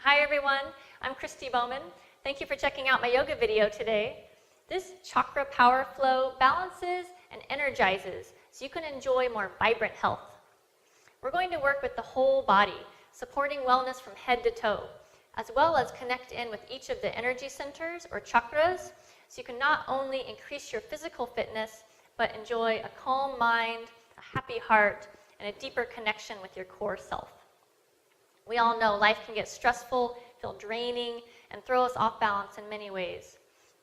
Hi everyone, I'm Kristi Bowman. Thank you for checking out my yoga video today. This chakra power flow balances and energizes so you can enjoy more vibrant health. We're going to work with the whole body, supporting wellness from head to toe, as well as connect in with each of the energy centers or chakras so you can not only increase your physical fitness, but enjoy a calm mind, a happy heart, and a deeper connection with your core self. We all know life can get stressful, feel draining, and throw us off balance in many ways.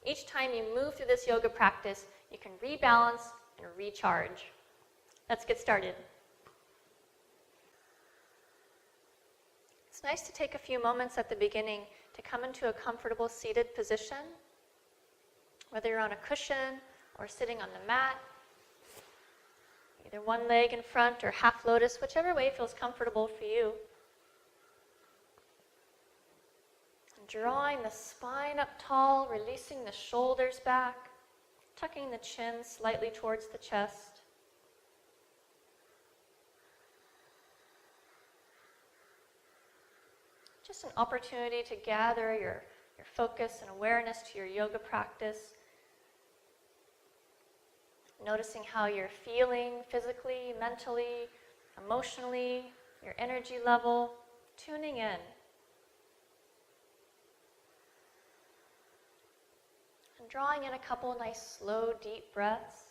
Each time you move through this yoga practice, you can rebalance and recharge. Let's get started. It's nice to take a few moments at the beginning to come into a comfortable seated position, whether you're on a cushion or sitting on the mat, either one leg in front or half lotus, whichever way feels comfortable for you. Drawing the spine up tall, releasing the shoulders back, tucking the chin slightly towards the chest. Just an opportunity to gather your focus and awareness to your yoga practice. Noticing how you're feeling physically, mentally, emotionally, your energy level, tuning in. Drawing in a couple nice, slow, deep breaths.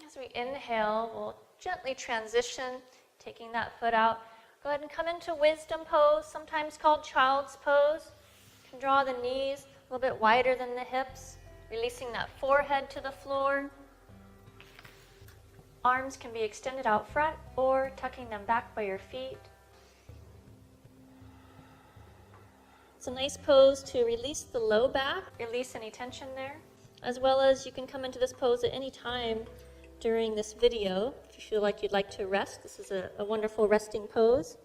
As we inhale, we'll gently transition, taking that foot out. Go ahead and come into wisdom pose, sometimes called child's pose. You can draw the knees a little bit wider than the hips, releasing that forehead to the floor. Arms can be extended out front or tucking them back by your feet. It's a nice pose to release the low back, release any tension there, as well as you can come into this pose at any time during this video. If you feel like you'd like to rest, this is a wonderful resting pose.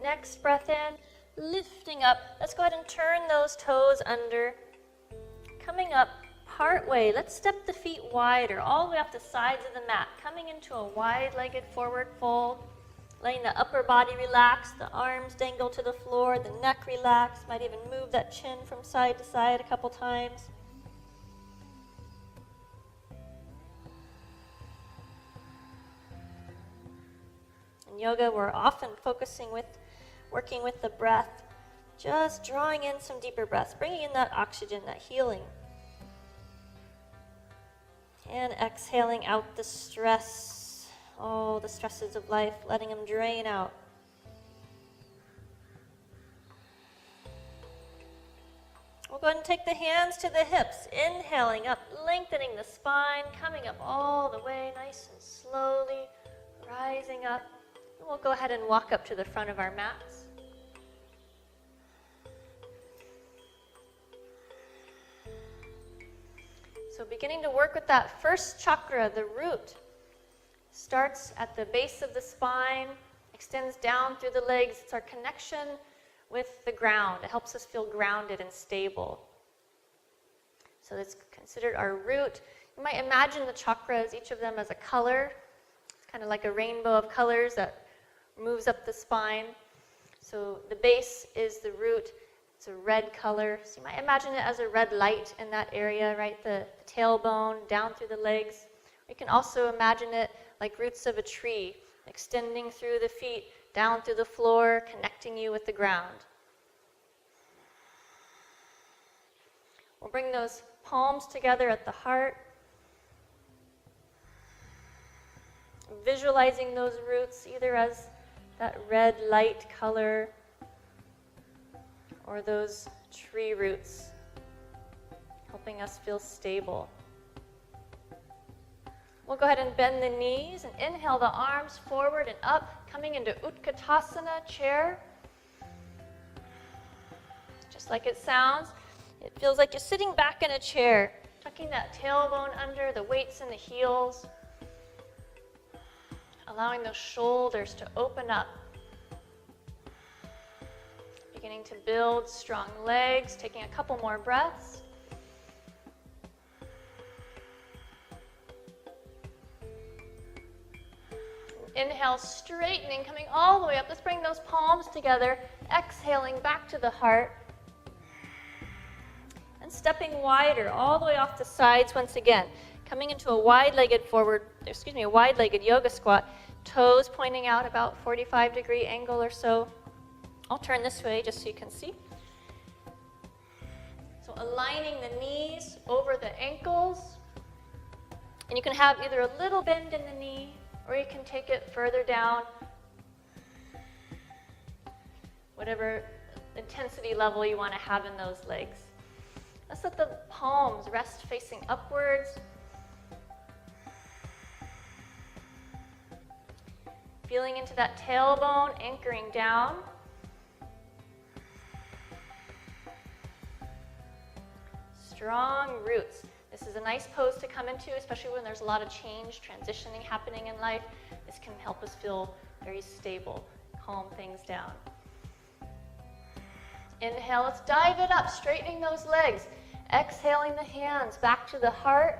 Next breath in. Lifting up. Let's go ahead and turn those toes under. Coming up part way. Let's step the feet wider, all the way off the sides of the mat. Coming into a wide-legged forward fold. Letting the upper body relax, the arms dangle to the floor, the neck relax. Might even move that chin from side to side a couple times. In yoga, we're often working with the breath, just drawing in some deeper breaths, bringing in that oxygen, that healing. And exhaling out the stress, all the stresses of life, letting them drain out. We'll go ahead and take the hands to the hips, inhaling up, lengthening the spine, coming up all the way, nice and slowly, rising up. And we'll go ahead and walk up to the front of our mats. So beginning to work with that first chakra, the root, starts at the base of the spine, extends down through the legs. It's our connection with the ground. It helps us feel grounded and stable. So it's considered our root. You might imagine the chakras, each of them as a color. It's kind of like a rainbow of colors that moves up the spine. So the base is the root. It's a red color, so you might imagine it as a red light in that area, right? The tailbone down through the legs. You can also imagine it like roots of a tree, extending through the feet, down through the floor, connecting you with the ground. We'll bring those palms together at the heart, visualizing those roots either as that red light color or those tree roots, helping us feel stable. We'll go ahead and bend the knees and inhale the arms forward and up, coming into Utkatasana, chair. Just like it sounds, it feels like you're sitting back in a chair, tucking that tailbone under, the weights in the heels, allowing those shoulders to open up, beginning to build strong legs, taking a couple more breaths. Inhale, straightening, coming all the way up. Let's bring those palms together. Exhaling back to the heart. And stepping wider, all the way off the sides once again. Coming into a wide-legged yoga squat. Toes pointing out about 45-degree angle or so. I'll turn this way just so you can see. So aligning the knees over the ankles. And you can have either a little bend in the knee, or you can take it further down, whatever intensity level you want to have in those legs. Let's let the palms rest facing upwards. Feeling into that tailbone, anchoring down. Strong roots. This is a nice pose to come into, especially when there's a lot of change, transitioning happening in life. This can help us feel very stable, calm things down. Inhale, let's dive it up, straightening those legs. Exhaling the hands back to the heart.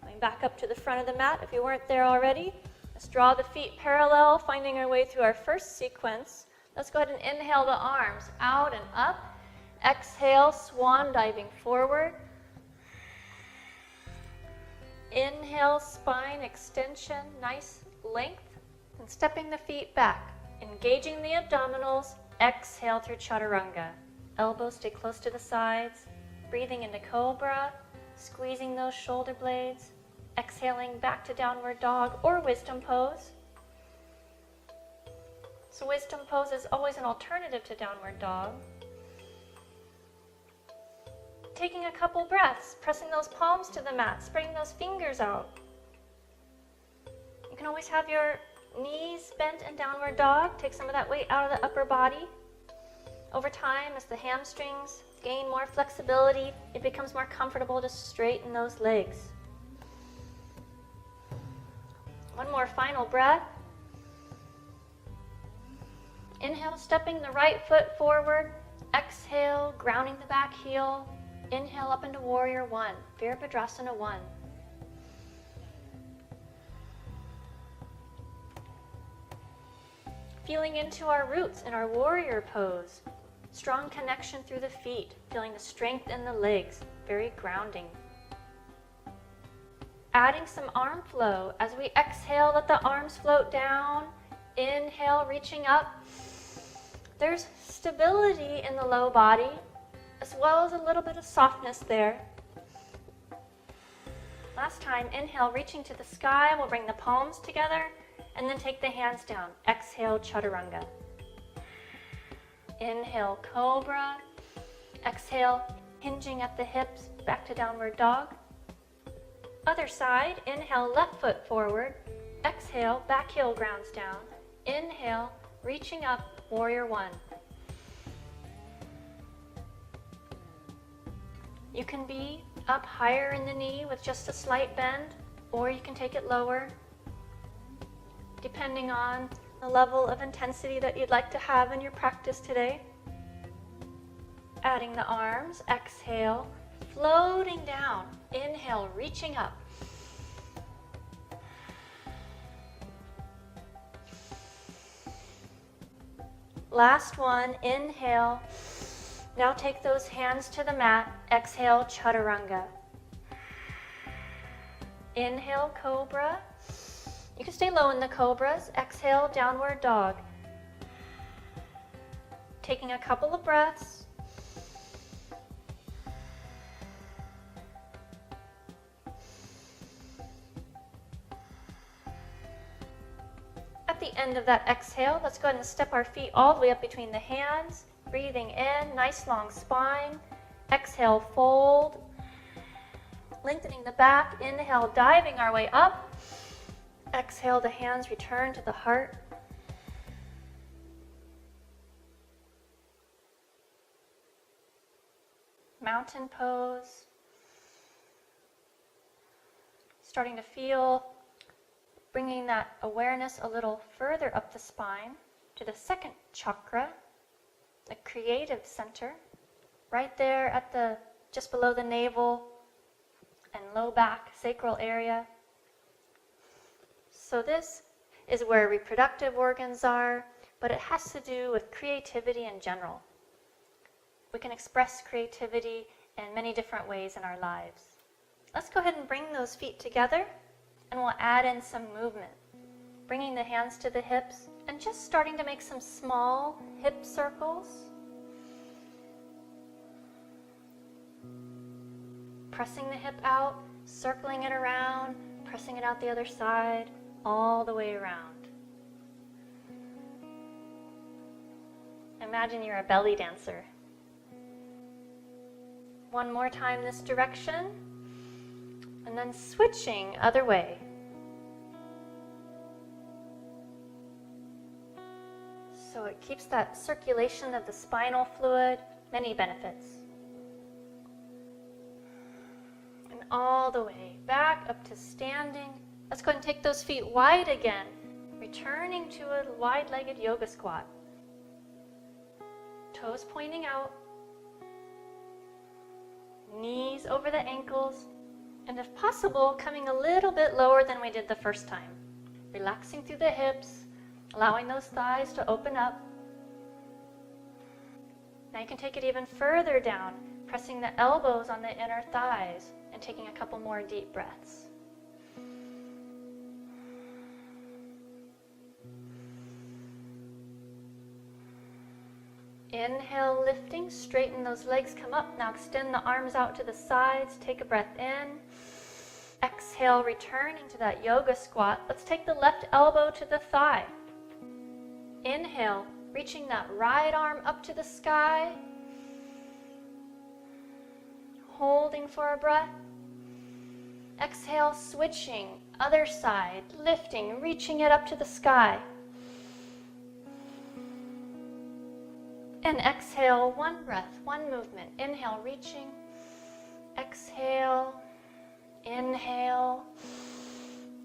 Going back up to the front of the mat if you weren't there already. Let's draw the feet parallel, finding our way through our first sequence. Let's go ahead and inhale the arms out and up. Exhale, swan diving forward. Inhale, spine extension, nice length. And stepping the feet back, engaging the abdominals. Exhale through chaturanga. Elbows stay close to the sides. Breathing into cobra, squeezing those shoulder blades. Exhaling back to downward dog or wisdom pose. So wisdom pose is always an alternative to downward dog. Taking a couple breaths, pressing those palms to the mat, spreading those fingers out. You can always have your knees bent in downward dog. Take some of that weight out of the upper body. Over time, as the hamstrings gain more flexibility, it becomes more comfortable to straighten those legs. One more final breath. Inhale, stepping the right foot forward. Exhale, grounding the back heel. Inhale up into Warrior One, Virabhadrasana 1. Feeling into our roots in our warrior pose. Strong connection through the feet, feeling the strength in the legs, very grounding. Adding some arm flow. As we exhale, let the arms float down. Inhale, reaching up. There's stability in the low body, as well as a little bit of softness there. Last time, inhale, reaching to the sky. We'll bring the palms together and then take the hands down. Exhale, chaturanga. Inhale, cobra. Exhale, hinging at the hips, back to downward dog. Other side, inhale, left foot forward. Exhale, back heel grounds down. Inhale, reaching up, Warrior One. You can be up higher in the knee with just a slight bend, or you can take it lower, depending on the level of intensity that you'd like to have in your practice today. Adding the arms, exhale, floating down. Inhale, reaching up. Last one, inhale. Now take those hands to the mat. Exhale, chaturanga. Inhale, cobra. You can stay low in the cobras. Exhale, downward dog. Taking a couple of breaths. At the end of that exhale, let's go ahead and step our feet all the way up between the hands. Breathing in, nice long spine. Exhale, fold. Lengthening the back. Inhale, diving our way up. Exhale, the hands return to the heart. Mountain pose. Starting to feel, bringing that awareness a little further up the spine. to the second chakra, the creative center, right there at the just below the navel and low back sacral area. So this is where reproductive organs are, but it has to do with creativity in general. We can express creativity in many different ways in our lives. Let's go ahead and bring those feet together, and we'll add in some movement. Bringing the hands to the hips and just starting to make some small hip circles. Pressing the hip out, circling it around, pressing it out the other side, all the way around. Imagine you're a belly dancer. One more time this direction, and then switching other way. So it keeps that circulation of the spinal fluid, many benefits. And all the way back up to standing. Let's go ahead and take those feet wide again, returning to a wide-legged yoga squat. Toes pointing out, knees over the ankles, and if possible, coming a little bit lower than we did the first time. Relaxing through the hips, allowing those thighs to open up. Now you can take it even further down, pressing the elbows on the inner thighs and taking a couple more deep breaths. Inhale, lifting, straighten those legs, come up. Now extend the arms out to the sides, take a breath in. Exhale, returning to that yoga squat. Let's take the left elbow to the thigh. Inhale, reaching that right arm up to the sky. Holding for a breath. Exhale, switching, other side, lifting, reaching it up to the sky. And exhale, one breath, one movement. Inhale, reaching. Exhale, inhale,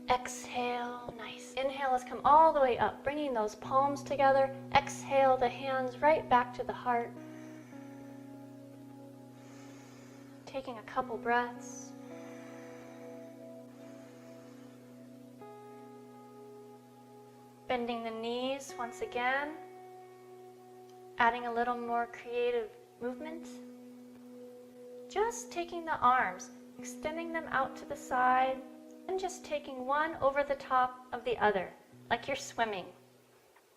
exhale. Nice. Inhale, let's come all the way up, bringing those palms together. Exhale, the hands right back to the heart. Taking a couple breaths. Bending the knees once again. Adding a little more creative movement. Just taking the arms, extending them out to the side, and just taking one over the top of the other, like you're swimming.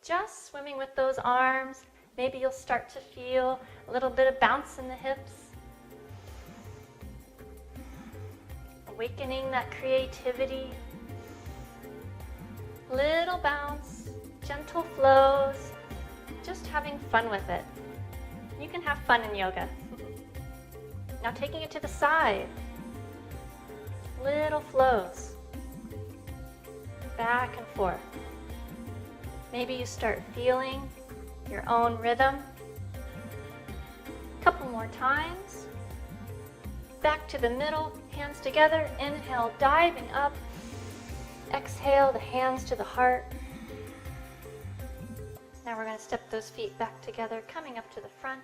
Just swimming with those arms. Maybe you'll start to feel a little bit of bounce in the hips. Awakening that creativity. Little bounce, gentle flows. Just having fun with it. You can have fun in yoga. Now taking it to the side. Little flows. Back and forth. Maybe you start feeling your own rhythm. A couple more times. Back to the middle, hands together. Inhale, diving up. Exhale, the hands to the heart. Now we're going to step those feet back together, coming up to the front.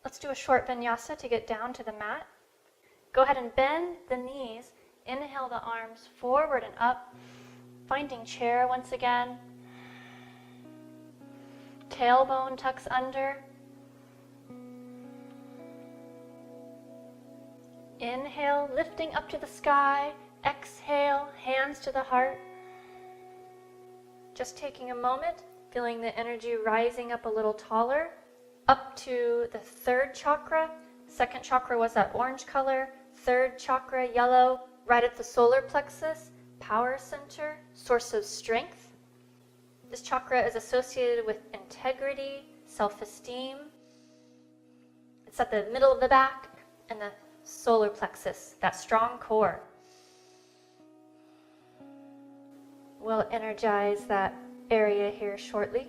Let's do a short vinyasa to get down to the mat. Go ahead and bend the knees. Inhale the arms forward and up. Finding chair once again. Tailbone tucks under. Inhale, lifting up to the sky. Exhale, hands to the heart. Just taking a moment, feeling the energy rising up a little taller, up to the third chakra. Second chakra was that orange color. Third chakra, yellow, right at the solar plexus, power center, source of strength. This chakra is associated with integrity, self-esteem. It's at the middle of the back and the solar plexus, that strong core. We'll energize that area here shortly.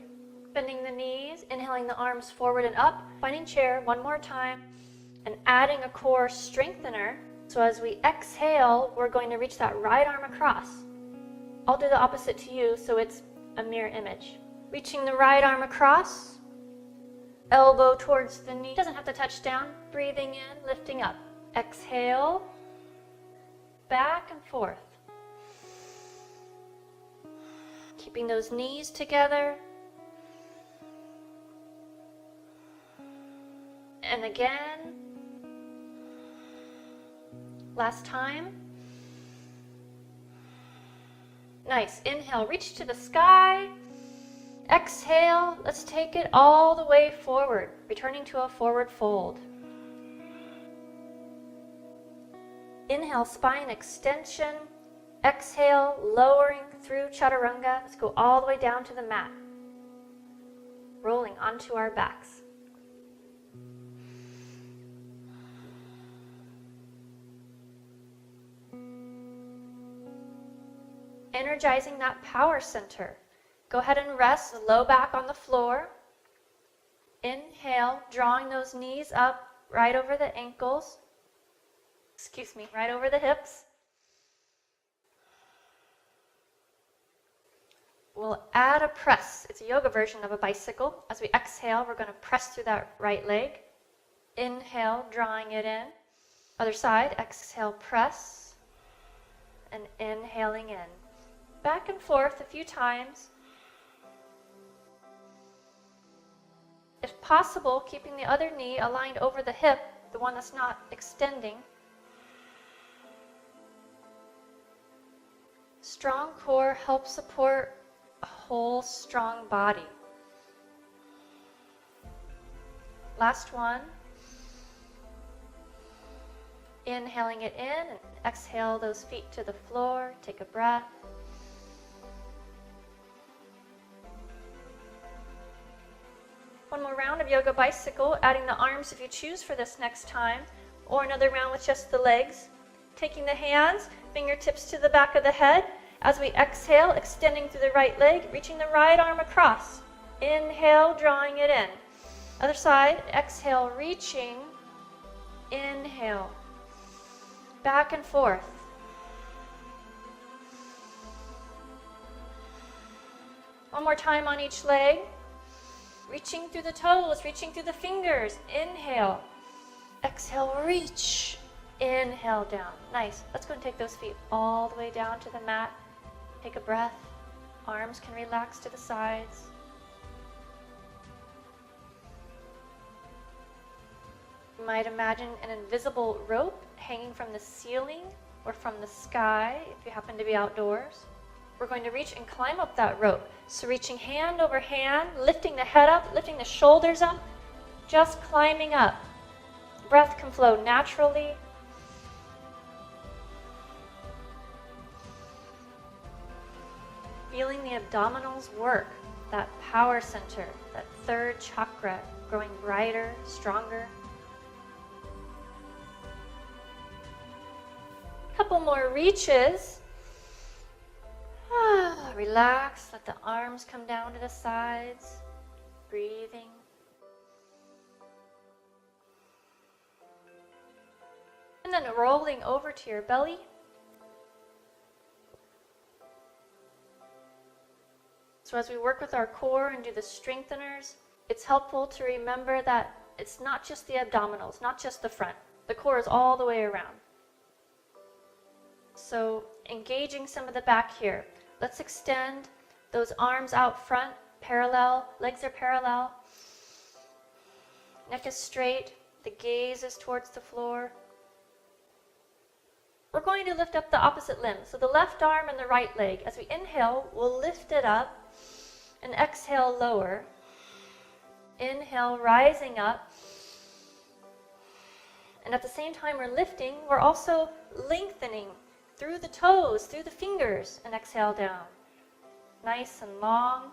Bending the knees, inhaling the arms forward and up, finding chair one more time, and adding a core strengthener. So as we exhale, we're going to reach that right arm across. I'll do the opposite to you, so it's a mirror image. Reaching the right arm across, elbow towards the knee. Doesn't have to touch down. Breathing in, lifting up. Exhale, back and forth. Keeping those knees together. And again. Last time. Nice. Inhale, reach to the sky. Exhale, let's take it all the way forward, returning to a forward fold. Inhale, spine extension. Exhale, lowering through chaturanga. Let's go all the way down to the mat. Rolling onto our backs. Energizing that power center. Go ahead and rest the low back on the floor. Inhale, drawing those knees up right over the ankles. Right over the hips. We'll add a press. It's a yoga version of a bicycle. As we exhale, we're going to press through that right leg. Inhale, drawing it in. Other side, exhale, press. And inhaling in. Back and forth a few times. If possible, keeping the other knee aligned over the hip, the one that's not extending. Strong core helps support a whole strong body. Last one. Inhaling it in and exhale those feet to the floor. Take a breath. One more round of yoga bicycle, adding the arms if you choose for this next time, or another round with just the legs. Taking the hands, fingertips to the back of the head. As we exhale, extending through the right leg, reaching the right arm across. Inhale, drawing it in. Other side, exhale, reaching. Inhale. Back and forth. One more time on each leg. Reaching through the toes, reaching through the fingers. Inhale. Exhale, reach. Inhale down. Nice. Let's go and take those feet all the way down to the mat. Take a breath. Arms can relax to the sides. You might imagine an invisible rope hanging from the ceiling or from the sky if you happen to be outdoors. We're going to reach and climb up that rope. So reaching hand over hand, lifting the head up, lifting the shoulders up, just climbing up. Breath can flow naturally. Feeling the abdominals work, that power center, that third chakra growing brighter, stronger. Couple more reaches. Relax, let the arms come down to the sides, breathing. And then rolling over to your belly. So as we work with our core and do the strengtheners, it's helpful to remember that it's not just the abdominals, not just the front. The core is all the way around. So engaging some of the back here. Let's extend those arms out front, parallel, legs are parallel. Neck is straight, the gaze is towards the floor. We're going to lift up the opposite limb, so the left arm and the right leg. As we inhale, we'll lift it up and exhale, lower. Inhale, rising up. And at the same time we're lifting, we're also lengthening through the toes, through the fingers, and exhale down. Nice and long.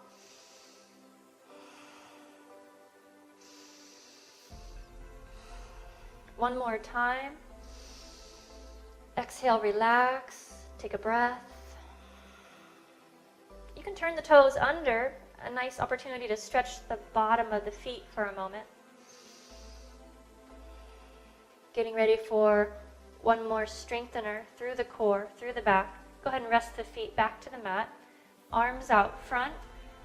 One more time. Exhale, relax, take a breath. You can turn the toes under, a nice opportunity to stretch the bottom of the feet for a moment. Getting ready for one more strengthener through the core, through the back. Go ahead and rest the feet back to the mat. Arms out front,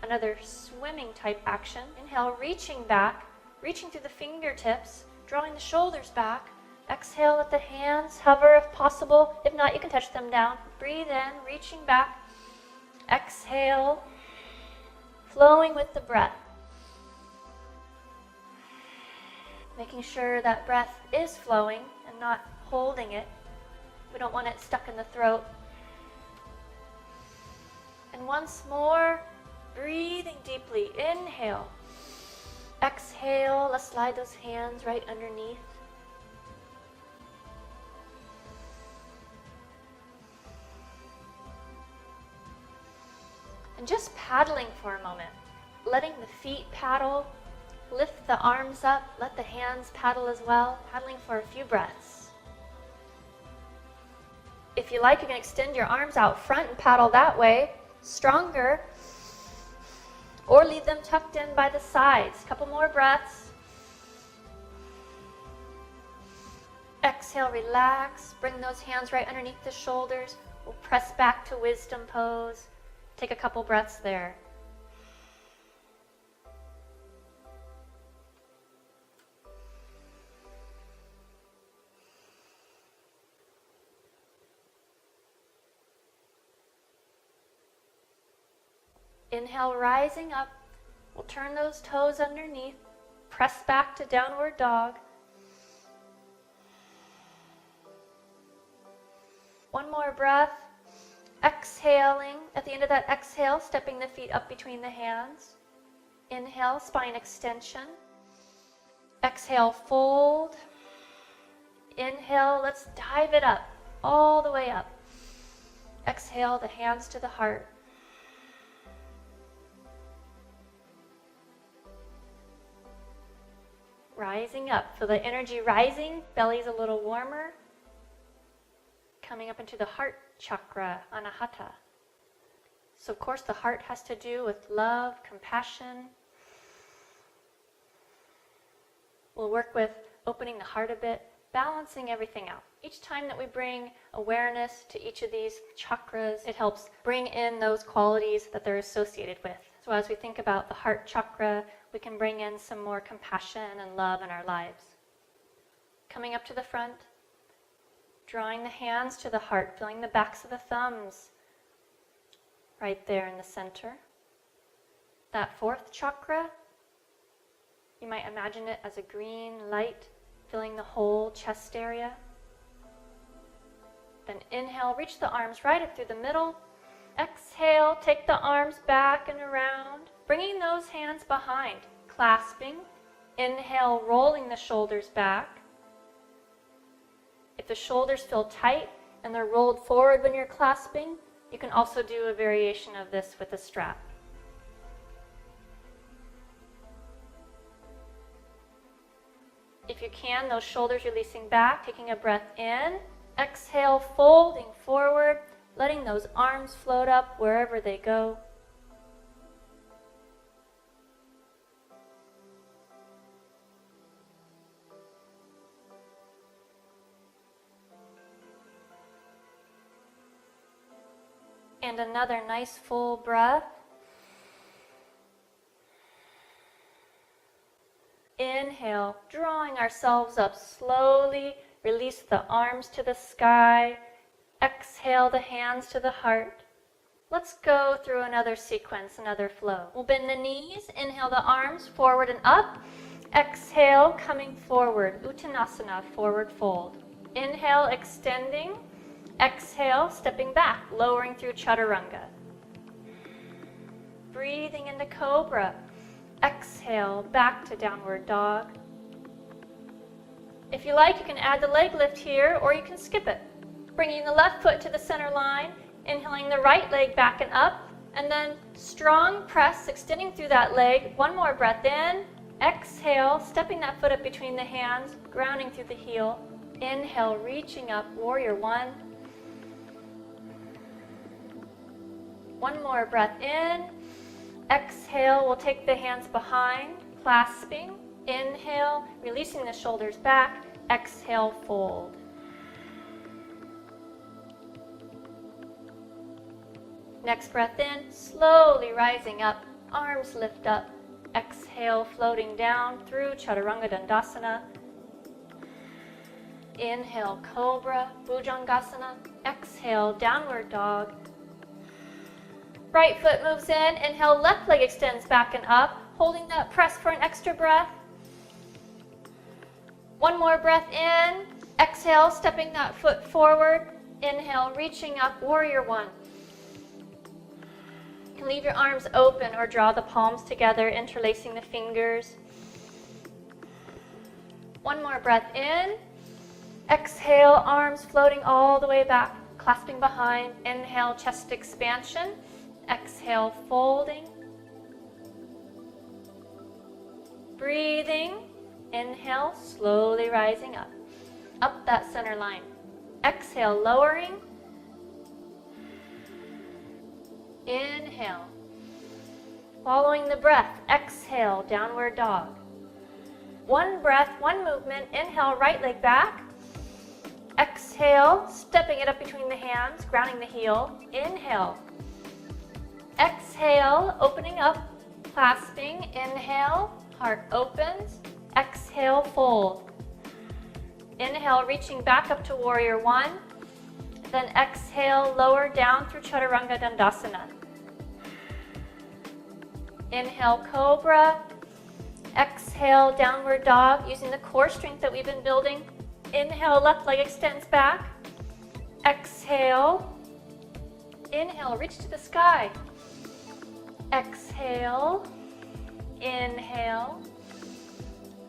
another swimming type action. Inhale, reaching back, reaching through the fingertips, drawing the shoulders back. Exhale, let the hands hover if possible. If not, you can touch them down. Breathe in, reaching back. Exhale, flowing with the breath. Making sure that breath is flowing and not holding it. We don't want it stuck in the throat. And once more, breathing deeply. Inhale. Exhale, let's slide those hands right underneath. And just paddling for a moment, letting the feet paddle, lift the arms up, let the hands paddle as well, paddling for a few breaths. If you like, you can extend your arms out front and paddle that way, stronger, or leave them tucked in by the sides. Couple more breaths. Exhale, relax, bring those hands right underneath the shoulders. We'll press back to wisdom pose. Take a couple breaths there. Inhale, rising up. We'll turn those toes underneath. Press back to downward dog. One more breath. Exhaling. At the end of that exhale, stepping the feet up between the hands. Inhale, spine extension. Exhale, fold. Inhale, let's dive it up, all the way up. Exhale, the hands to the heart. Rising up. Feel the energy rising. Belly's a little warmer. Coming up into the heart chakra, anahata. So of course the heart has to do with love, compassion. We'll work with opening the heart a bit, balancing everything out. Each time that we bring awareness to each of these chakras, it helps bring in those qualities that they're associated with. So as we think about the heart chakra, we can bring in some more compassion and love in our lives. Coming up to the front, drawing the hands to the heart, feeling the backs of the thumbs right there in the center. That fourth chakra, you might imagine it as a green light filling the whole chest area. Then inhale, reach the arms right up through the middle. Exhale, take the arms back and around, bringing those hands behind, clasping. Inhale, rolling the shoulders back. If the shoulders feel tight and they're rolled forward when you're clasping, you can also do a variation of this with a strap. If you can, those shoulders releasing back, taking a breath in. Exhale, folding forward, letting those arms float up wherever they go. And another nice full breath. Inhale, drawing ourselves up slowly. Release the arms to the sky. Exhale, the hands to the heart. Let's go through another sequence, another flow. We'll bend the knees. Inhale the arms forward and up. Exhale, coming forward. Uttanasana, forward fold. Inhale, extending. Exhale, stepping back, lowering through chaturanga. Breathing into cobra. Exhale, back to downward dog. If you like, you can add the leg lift here, or you can skip it. Bringing the left foot to the center line, inhaling the right leg back and up, and then strong press, extending through that leg. One more breath in. Exhale, stepping that foot up between the hands, grounding through the heel. Inhale, reaching up, warrior one. One more breath in. Exhale, we'll take the hands behind, clasping. Inhale, releasing the shoulders back. Exhale, fold. Next breath in, slowly rising up, arms lift up. Exhale, floating down through Chaturanga Dandasana. Inhale, Cobra, Bhujangasana. Exhale, Downward Dog. Right foot moves in. Inhale, left leg extends back and up. Holding that press for an extra breath. One more breath in. Exhale, stepping that foot forward. Inhale, reaching up, Warrior One. You can leave your arms open or draw the palms together, interlacing the fingers. One more breath in. Exhale, arms floating all the way back, clasping behind. Inhale, chest expansion. Exhale, folding. Breathing. Inhale, slowly rising up. Up that center line. Exhale, lowering. Inhale. Following the breath, exhale, Downward Dog. One breath, one movement. Inhale, right leg back. Exhale, stepping it up between the hands, grounding the heel. Inhale. Exhale, opening up, clasping. Inhale, heart opens. Exhale, fold. Inhale, reaching back up to Warrior One. Then exhale, lower down through Chaturanga Dandasana. Inhale, Cobra. Exhale, Downward Dog, using the core strength that we've been building. Inhale, left leg extends back. Exhale. Inhale, reach to the sky. Exhale. Inhale.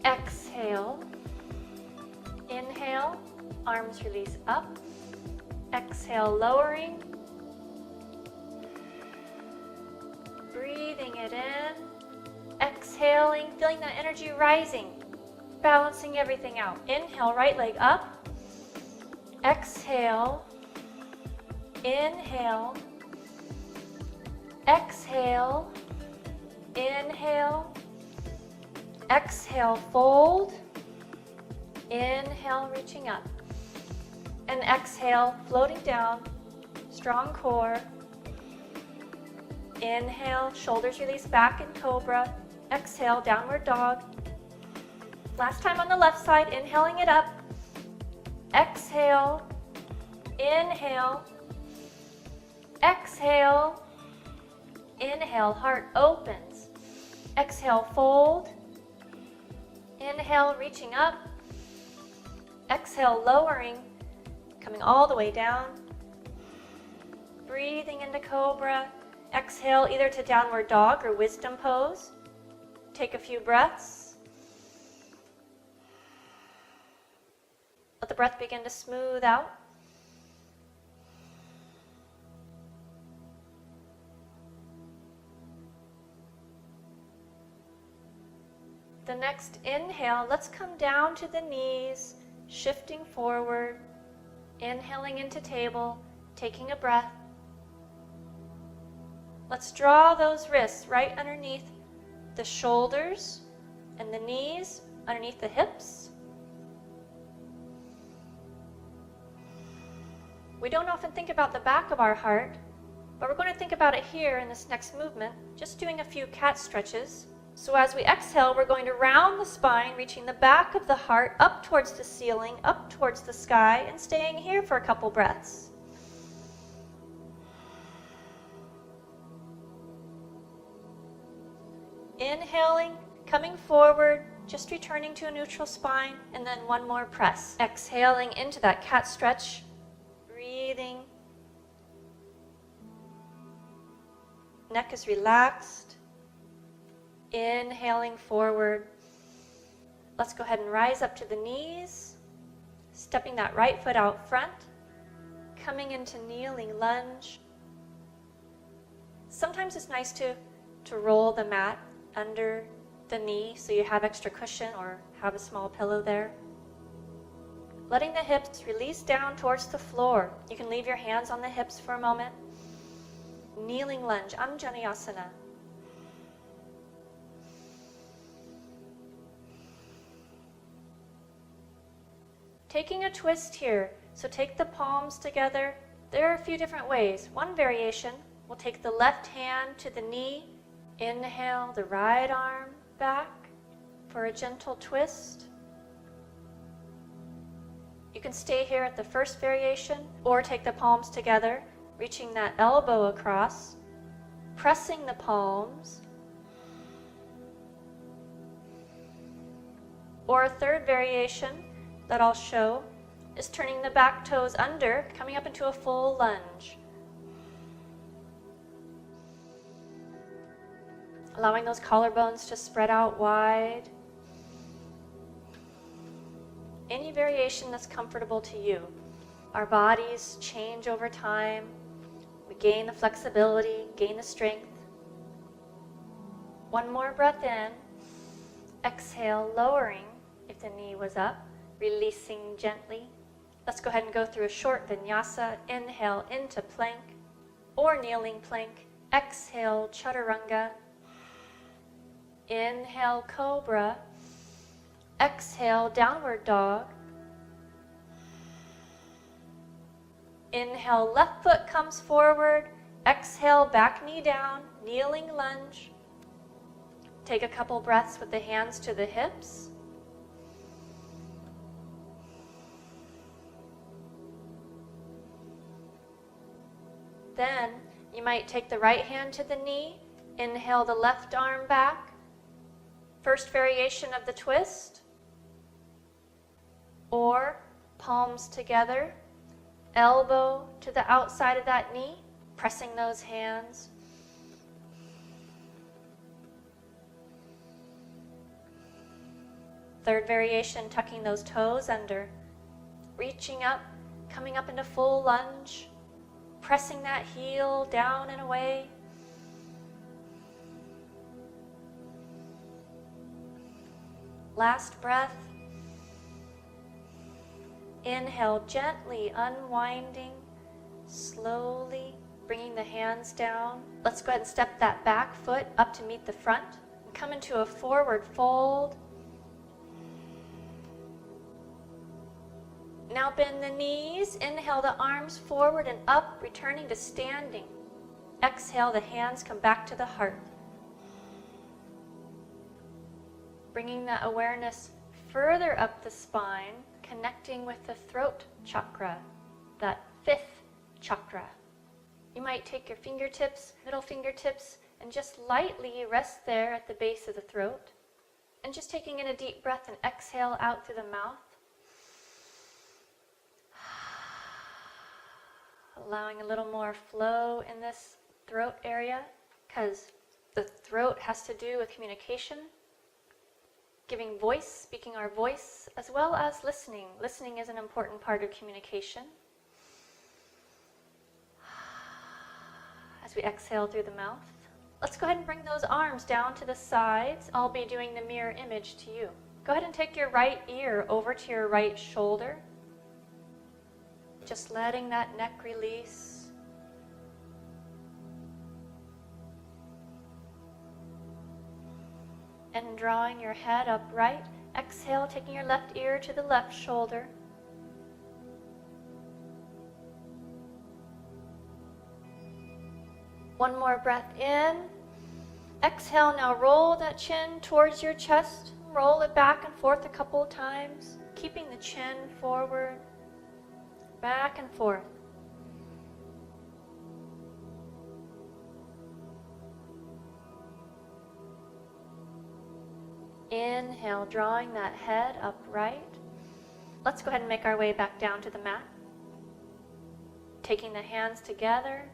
Exhale. Inhale, arms release up. Exhale, lowering. Breathing it in. Exhaling, feeling that energy rising. Balancing everything out. Inhale, right leg up. Exhale. Inhale. Exhale. Inhale. Exhale, fold. Inhale, reaching up. And exhale, floating down. Strong core. Inhale, shoulders release back in Cobra. Exhale, Downward Dog. Last time on the left side, inhaling it up. Exhale. Inhale. Exhale. Inhale, heart opens. Exhale, fold. Inhale, reaching up. Exhale, lowering, coming all the way down. Breathing into Cobra. Exhale, either to Downward Dog or Wisdom Pose. Take a few breaths. Let the breath begin to smooth out. The next inhale, let's come down to the knees, shifting forward, inhaling into table, taking a breath. Let's draw those wrists right underneath the shoulders and the knees, underneath the hips. We don't often think about the back of our heart, but we're going to think about it here in this next movement, just doing a few cat stretches. So as we exhale, we're going to round the spine, reaching the back of the heart up towards the ceiling, up towards the sky, and staying here for a couple breaths. Inhaling, coming forward, just returning to a neutral spine, and then one more press. Exhaling into that cat stretch, breathing. Neck is relaxed. Inhaling forward. Let's go ahead and rise up to the knees, stepping that right foot out front, coming into kneeling lunge. Sometimes it's nice to roll the mat under the knee so you have extra cushion or have a small pillow there. Letting the hips release down towards the floor. You can leave your hands on the hips for a moment. Kneeling lunge, Anjaneyasana. Taking a twist here, so take the palms together. There are a few different ways. One variation We'll take the left hand to the knee. Inhale the right arm back for a gentle twist. You can stay here at the first variation or take the palms together, reaching that elbow across, pressing the palms. Or a third variation that I'll show is turning the back toes under, coming up into a full lunge. Allowing those collarbones to spread out wide. Any variation that's comfortable to you. Our bodies change over time. We gain the flexibility, gain the strength. One more breath in. Exhale, lowering if the knee was up, releasing gently. Let's go ahead and go through a short vinyasa. Inhale into plank or kneeling plank. Exhale, chaturanga. Inhale, cobra. Exhale, downward dog. Inhale, left foot comes forward. Exhale, back knee down, kneeling lunge. Take a couple breaths with the hands to the hips. Then you might take the right hand to the knee. Inhale the left arm back. First variation of the twist. Or palms together, elbow to the outside of that knee, pressing those hands. Third variation, tucking those toes under, reaching up, coming up into full lunge, pressing that heel down and away. Last breath. Inhale, gently unwinding, slowly bringing the hands down. Let's go ahead and step that back foot up to meet the front. Come into a forward fold. Now bend the knees. Inhale the arms forward and up, returning to standing. Exhale, the hands come back to the heart. Bringing that awareness further up the spine, connecting with the throat chakra, that fifth chakra. You might take your fingertips, middle fingertips, and just lightly rest there at the base of the throat. And just taking in a deep breath and exhale out through the mouth. Allowing a little more flow in this throat area, because the throat has to do with communication. Giving voice, speaking our voice, as well as listening. Listening is an important part of communication. As we exhale through the mouth. Let's go ahead and bring those arms down to the sides. I'll be doing the mirror image to you. Go ahead and take your right ear over to your right shoulder. Just letting that neck release. And drawing your head upright. Exhale, taking your left ear to the left shoulder. One more breath in. Exhale, now roll that chin towards your chest. Roll it back and forth a couple of times, keeping the chin forward, back and forth. Inhale, drawing that head upright. Let's go ahead and make our way back down to the mat. Taking the hands together.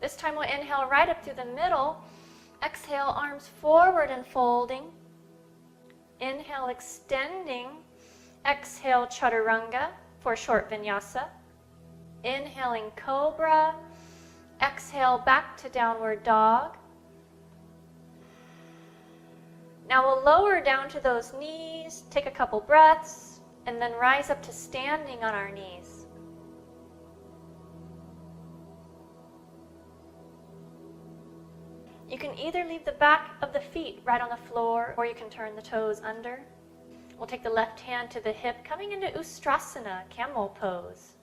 This time we'll inhale right up through the middle. Exhale, arms forward and folding. Inhale, extending. Exhale, chaturanga for short vinyasa. Inhaling, cobra. Exhale, back to downward dog. Now we'll lower down to those knees, take a couple breaths, and then rise up to standing on our knees. You can either leave the back of the feet right on the floor, or you can turn the toes under. We'll take the left hand to the hip, coming into Ustrasana, camel pose.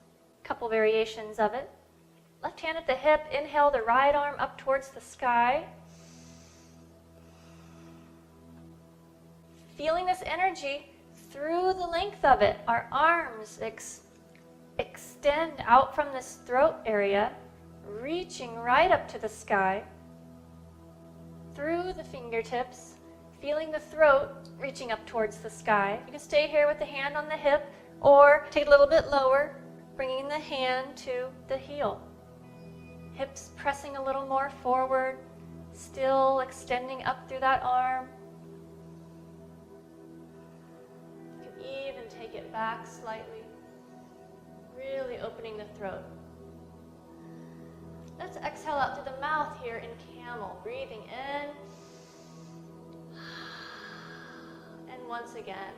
Couple variations of it. Left hand at the hip. Inhale the right arm up towards the sky. Feeling this energy through the length of it. Our arms extend out from this throat area, reaching right up to the sky. Through the fingertips, feeling the throat reaching up towards the sky. You can stay here with the hand on the hip or take it a little bit lower, bringing the hand to the heel. Hips pressing a little more forward, still extending up through that arm. You can even take it back slightly, really opening the throat. Let's exhale out through the mouth here in camel, breathing in. And once again.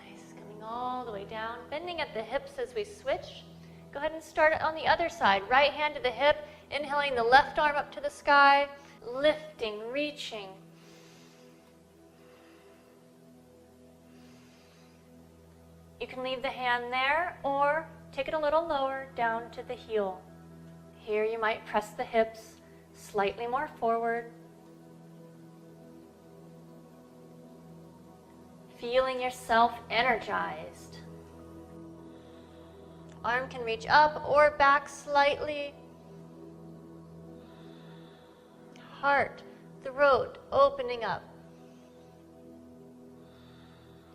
Nice, coming all the way down, bending at the hips as we switch. Go ahead and start it on the other side. Right hand to the hip, inhaling the left arm up to the sky, lifting, reaching. You can leave the hand there or take it a little lower down to the heel. Here you might press the hips slightly more forward. Feeling yourself energized. Arm can reach up or back slightly. Heart, throat opening up.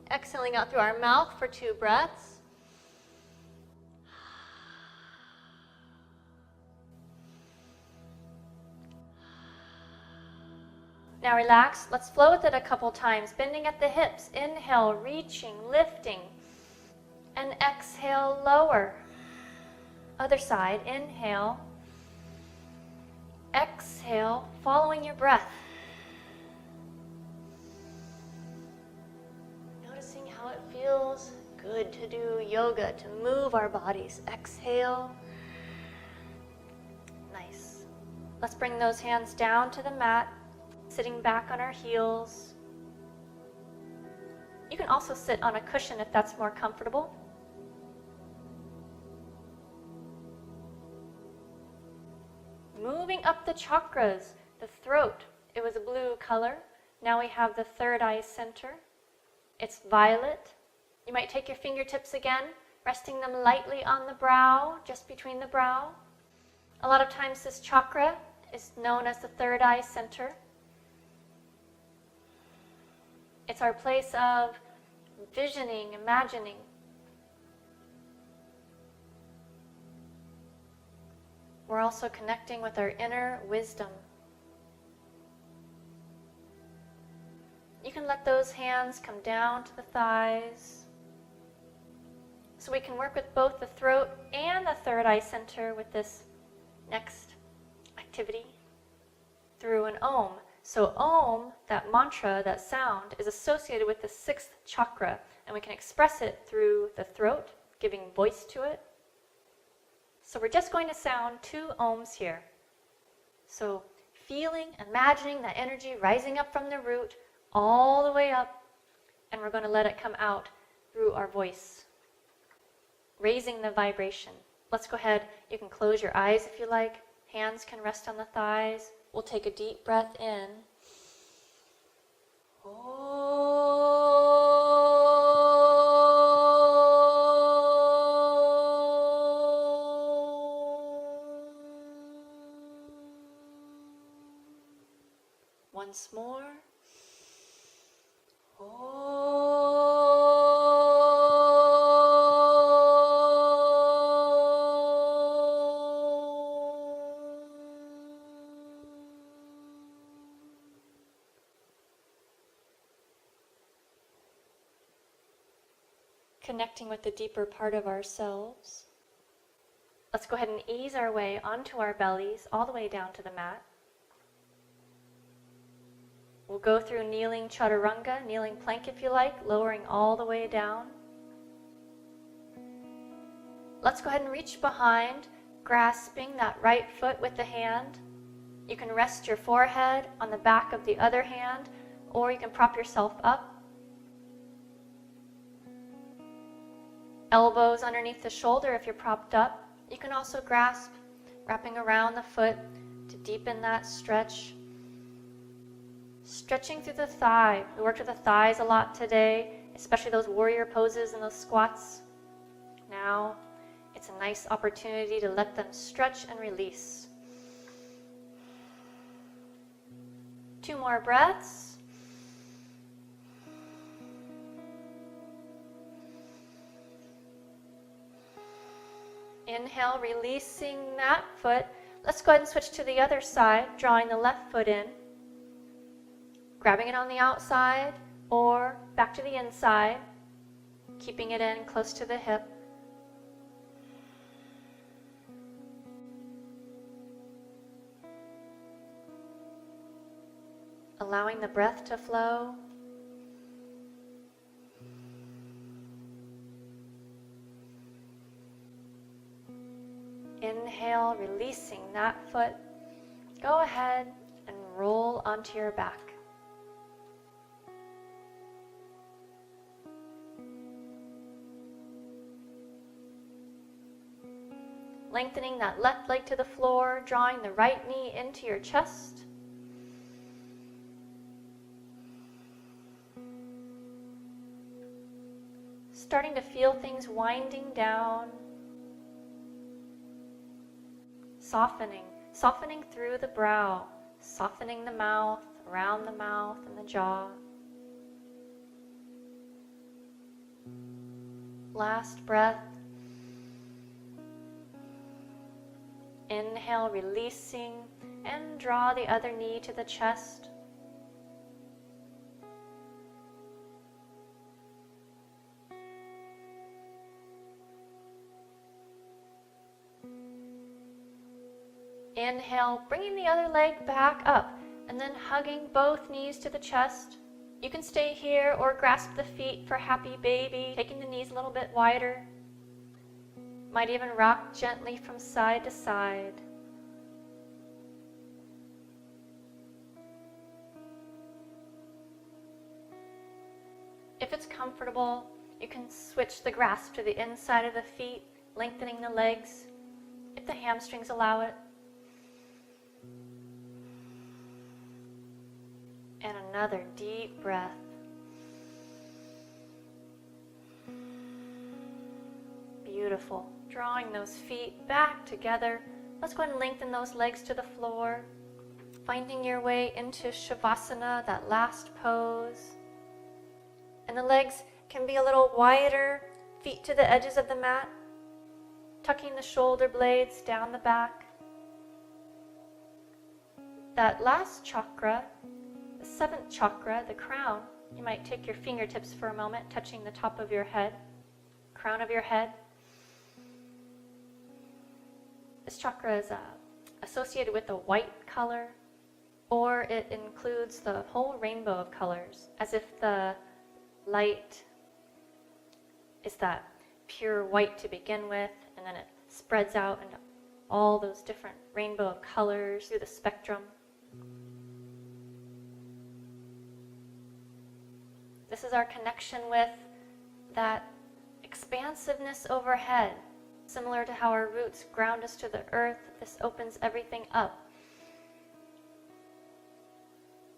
Exhaling out through our mouth for 2 breaths. Now relax. Let's flow with it a couple times. Bending at the hips. Inhale, reaching, lifting. And exhale, lower. Other side. Inhale. Exhale, following your breath. Noticing how it feels good to do yoga, to move our bodies. Exhale. Nice. Let's bring those hands down to the mat, sitting back on our heels. You can also sit on a cushion if that's more comfortable. Moving up the chakras, the throat. It was a blue color. Now we have the third eye center. It's violet. You might take your fingertips again, resting them lightly on the brow, just between the brow. A lot of times this chakra is known as the third eye center. It's our place of visioning, imagining. We're also connecting with our inner wisdom. You can let those hands come down to the thighs. So we can work with both the throat and the third eye center with this next activity through an Om. So Om, that mantra, that sound, is associated with the 6th chakra, and we can express it through the throat, giving voice to it. So we're just going to sound 2 Oms here. So feeling, imagining that energy rising up from the root all the way up, and we're going to let it come out through our voice, raising the vibration. Let's go ahead. You can close your eyes if you like. Hands can rest on the thighs. We'll take a deep breath in. Once more. Connecting with the deeper part of ourselves. Let's go ahead and ease our way onto our bellies, all the way down to the mat. We'll go through kneeling chaturanga, kneeling plank if you like, lowering all the way down. Let's go ahead and reach behind, grasping that right foot with the hand. You can rest your forehead on the back of the other hand, or you can prop yourself up. elbows underneath the shoulder if you're propped up. You can also grasp, wrapping around the foot to deepen that stretch. Stretching through the thigh. We worked with the thighs a lot today, especially those warrior poses and those squats. Now, it's a nice opportunity to let them stretch and release. 2 more breaths. Inhale, releasing that foot. Let's go ahead and switch to the other side, drawing the left foot in, grabbing it on the outside or back to the inside, keeping it in close to the hip. Allowing the breath to flow. Inhale, releasing that foot. Go ahead and roll onto your back. Lengthening that left leg to the floor, drawing the right knee into your chest. Starting to feel things winding down. Softening through the brow, softening the mouth, around the mouth and the jaw. Last breath. Inhale, releasing, and draw the other knee to the chest. Inhale, bringing the other leg back up, and then hugging both knees to the chest. You can stay here or grasp the feet for happy baby, taking the knees a little bit wider. Might even rock gently from side to side. If it's comfortable, you can switch the grasp to the inside of the feet, lengthening the legs, if the hamstrings allow it. And another deep breath. Beautiful. Drawing those feet back together. Let's go ahead and lengthen those legs to the floor. Finding your way into Shavasana, that last pose. And the legs can be a little wider, feet to the edges of the mat. Tucking the shoulder blades down the back. That last chakra, the 7th chakra, the crown, you might take your fingertips for a moment, touching the top of your head, crown of your head. This chakra is associated with the white color, or it includes the whole rainbow of colors, as if the light is that pure white to begin with, and then it spreads out into all those different rainbow of colors through the spectrum. This is our connection with that expansiveness overhead. Similar to how our roots ground us to the earth, this opens everything up.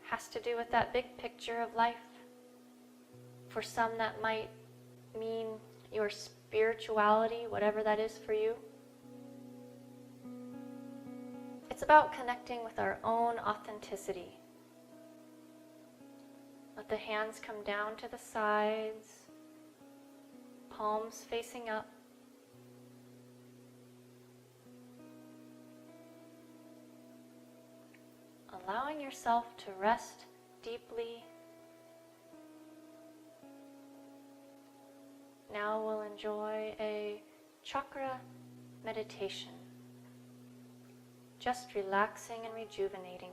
Has to do with that big picture of life. For some, that might mean your spirituality, whatever that is for you. It's about connecting with our own authenticity. Let the hands come down to the sides, palms facing up. Allowing yourself to rest deeply. Now we'll enjoy a chakra meditation. Just relaxing and rejuvenating.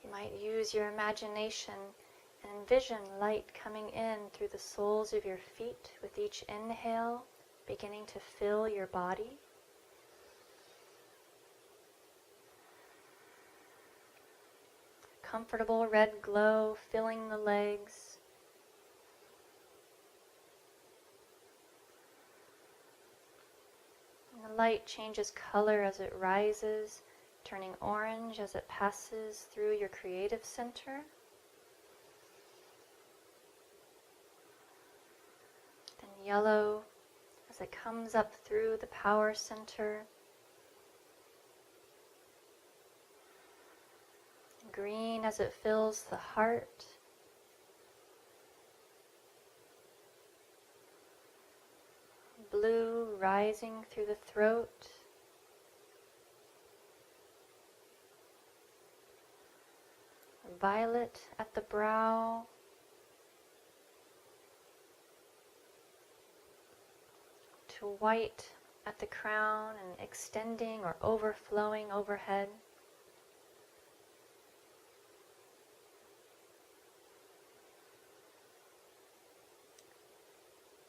You might use your imagination and envision light coming in through the soles of your feet with each inhale, beginning to fill your body. Comfortable red glow filling the legs. And the light changes color as it rises, turning orange as it passes through your creative center. Then yellow as it comes up through the power center. Green as it fills the heart. Blue rising through the throat. Violet at the brow. To white at the crown and extending or overflowing overhead.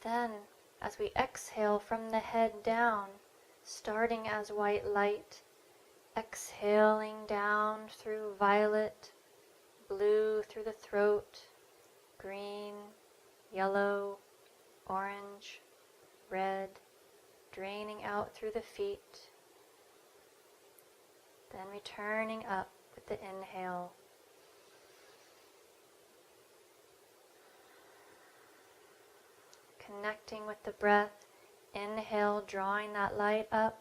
Then, as we exhale from the head down, starting as white light, exhaling down through violet, blue through the throat, green, yellow, orange, red, draining out through the feet, then returning up with the inhale. Connecting with the breath, inhale, drawing that light up,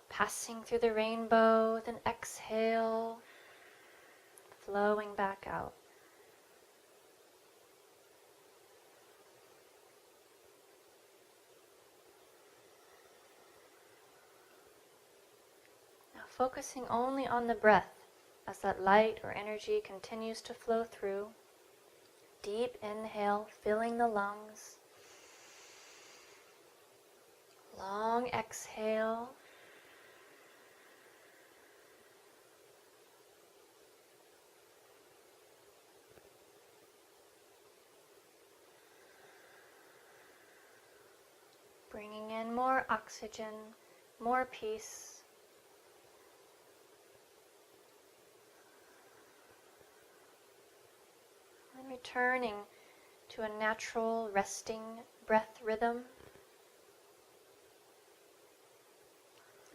passing through the rainbow, then exhale, flowing back out. Now focusing only on the breath as that light or energy continues to flow through. Deep inhale, filling the lungs. Long exhale. Bringing in more oxygen, more peace. And returning to a natural resting breath rhythm.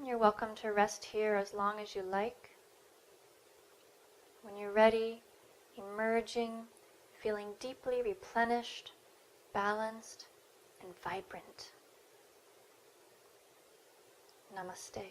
You're welcome to rest here as long as you like. When you're ready, emerging, feeling deeply replenished, balanced, and vibrant. Namaste.